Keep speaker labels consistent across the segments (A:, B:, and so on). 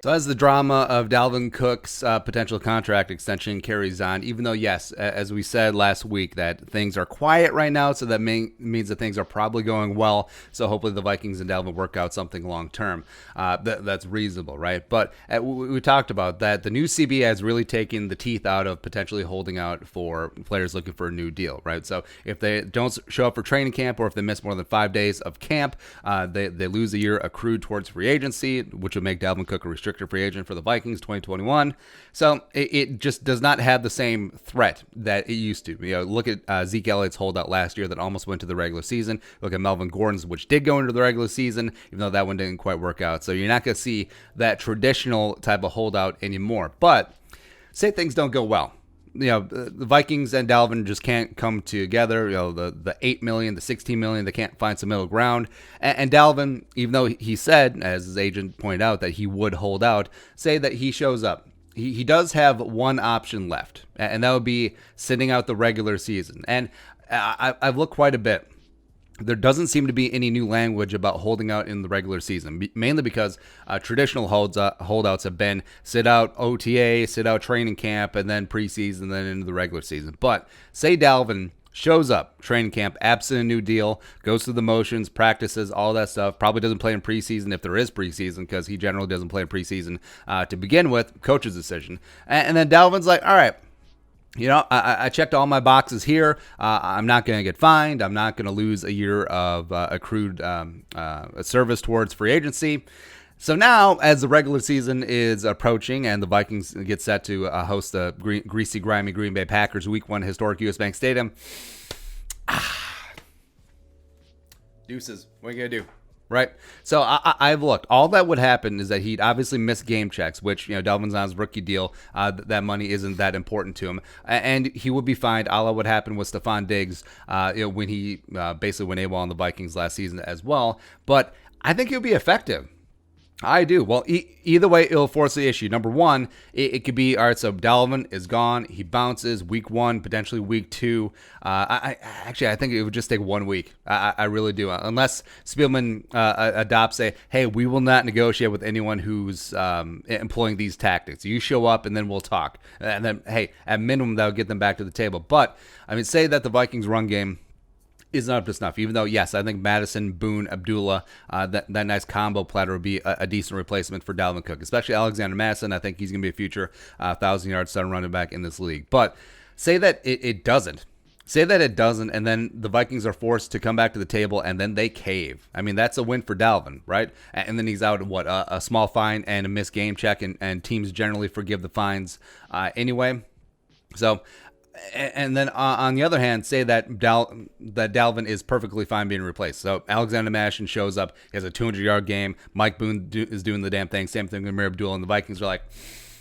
A: So as the drama of Dalvin Cook's potential contract extension carries on, even though, yes, as we said last week, that things are quiet right now, so that means that things are probably going well. So hopefully the Vikings and Dalvin work out something long term. That's reasonable, right? But we talked about that. The new CBA has really taken the teeth out of potentially holding out for players looking for a new deal, right? So if they don't show up for training camp or if they miss more than 5 days of camp, they lose a year accrued towards free agency, which would make Dalvin Cook a restricted free agent for the Vikings 2021. So it just does not have the same threat that it used to. Look at Zeke Elliott's holdout last year that almost went to the regular season. Look at Melvin Gordon's, which did go into the regular season, even though that one didn't quite work out. So you're not going to see that traditional type of holdout anymore. But say things don't go well. The Vikings and Dalvin just can't come together. The 8 million, the 16 million, they can't find some middle ground. And Dalvin, even though he said, as his agent pointed out, that he would hold out, say that he shows up. He does have one option left, and that would be sitting out the regular season. And I've looked quite a bit. There doesn't seem to be any new language about holding out in the regular season, mainly because traditional holdouts have been sit out OTA, sit out training camp, and then preseason, then into the regular season. But say Dalvin shows up, training camp, absent a new deal, goes through the motions, practices, all that stuff, probably doesn't play in preseason if there is preseason, because he generally doesn't play in preseason to begin with, coach's decision. And then Dalvin's like, all right, I checked all my boxes here. I'm not going to get fined. I'm not going to lose a year of accrued service towards free agency. So now, as the regular season is approaching and the Vikings get set to host the greasy, grimy Green Bay Packers Week 1 historic U.S. Bank Stadium, deuces, what are you going to do? Right. So I've looked. All that would happen is that he'd obviously miss game checks, which, Dalvin's on his rookie deal. That money isn't that important to him. And he would be fined, a la what happened with Stephon Diggs when he basically went AWOL on the Vikings last season as well. But I think he'll be effective. I do. Well, either way, it'll force the issue. Number one, it could be, all right, so Dalvin is gone. He bounces week 1, potentially week 2. I think it would just take 1 week. I really do. Unless Spielman adopts hey, we will not negotiate with anyone who's employing these tactics. You show up and then we'll talk. And then, hey, at minimum, that'll get them back to the table. But, say that the Vikings run game is not up to snuff, even though, yes, I think Madison, Boone, Abdullah, that nice combo platter would be a decent replacement for Dalvin Cook, especially Alexander Madison. I think he's going to be a future 1,000-yard starting running back in this league. But say that it doesn't. Say that it doesn't, and then the Vikings are forced to come back to the table, and then they cave. That's a win for Dalvin, right? And then he's out, a small fine and a missed game check, and teams generally forgive the fines anyway. So... And then on the other hand, say that Dalvin is perfectly fine being replaced. So Alexander Madison shows up, he has a 200-yard game. Mike Boone is doing the damn thing. Same thing with Amir Abdullah, and the Vikings are like,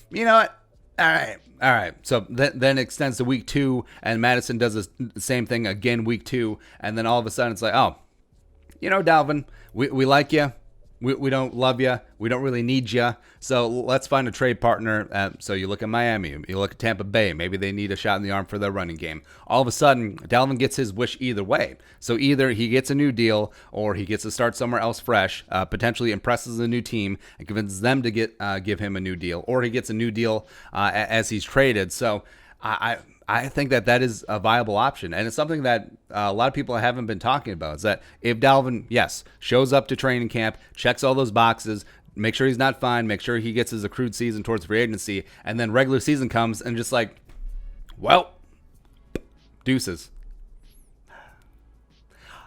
A: you know what? All right. So then it extends to week 2, and Madison does the same thing again week 2, and then all of a sudden it's like, oh, Dalvin, we like you. We don't love you. We don't really need you. So let's find a trade partner. So you look at Miami. You look at Tampa Bay. Maybe they need a shot in the arm for their running game. All of a sudden, Dalvin gets his wish either way. So either he gets a new deal or he gets to start somewhere else fresh, potentially impresses a new team and convinces them to give him a new deal, or he gets a new deal as he's traded. So I think that is a viable option. And it's something that a lot of people haven't been talking about, is that if Dalvin, yes, shows up to training camp, checks all those boxes, make sure he's not fined, make sure he gets his accrued season towards free agency, and then regular season comes and just like, well, deuces.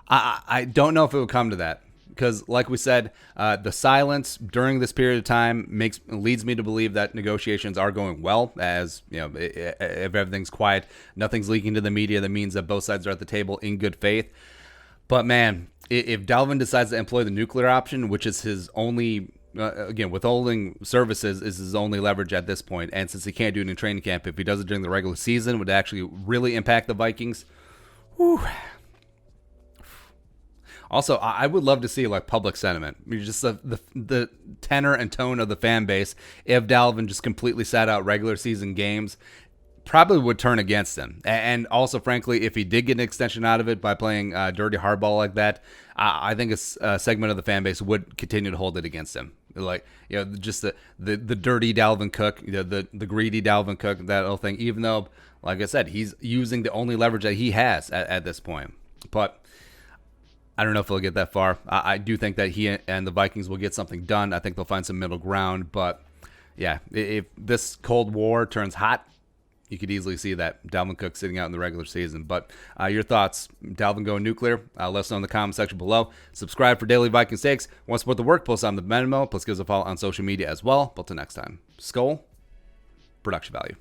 A: I don't know if it will come to that. Because, like we said, the silence during this period of time leads me to believe that negotiations are going well. As if everything's quiet, nothing's leaking to the media, that means that both sides are at the table in good faith. But man, if Dalvin decides to employ the nuclear option, which is his only, withholding services is his only leverage at this point, and since he can't do it in training camp, if he does it during the regular season, would actually really impact the Vikings. Whew. Also, I would love to see public sentiment. Just the tenor and tone of the fan base. If Dalvin just completely sat out regular season games, probably would turn against him. And also, frankly, if he did get an extension out of it by playing dirty hardball like that, I think a segment of the fan base would continue to hold it against him. Like, just the dirty Dalvin Cook, the greedy Dalvin Cook, that whole thing. Even though, like I said, he's using the only leverage that he has at this point. But I don't know if they'll get that far. I do think that he and the Vikings will get something done. I think they'll find some middle ground. But yeah, if this Cold War turns hot, you could easily see that Dalvin Cook sitting out in the regular season. But your thoughts, Dalvin going nuclear? Let us know in the comment section below. Subscribe for daily Vikings takes. Want to support the work? Post on the Venmo. Plus give us a follow on social media as well. But till next time, Skull, production value.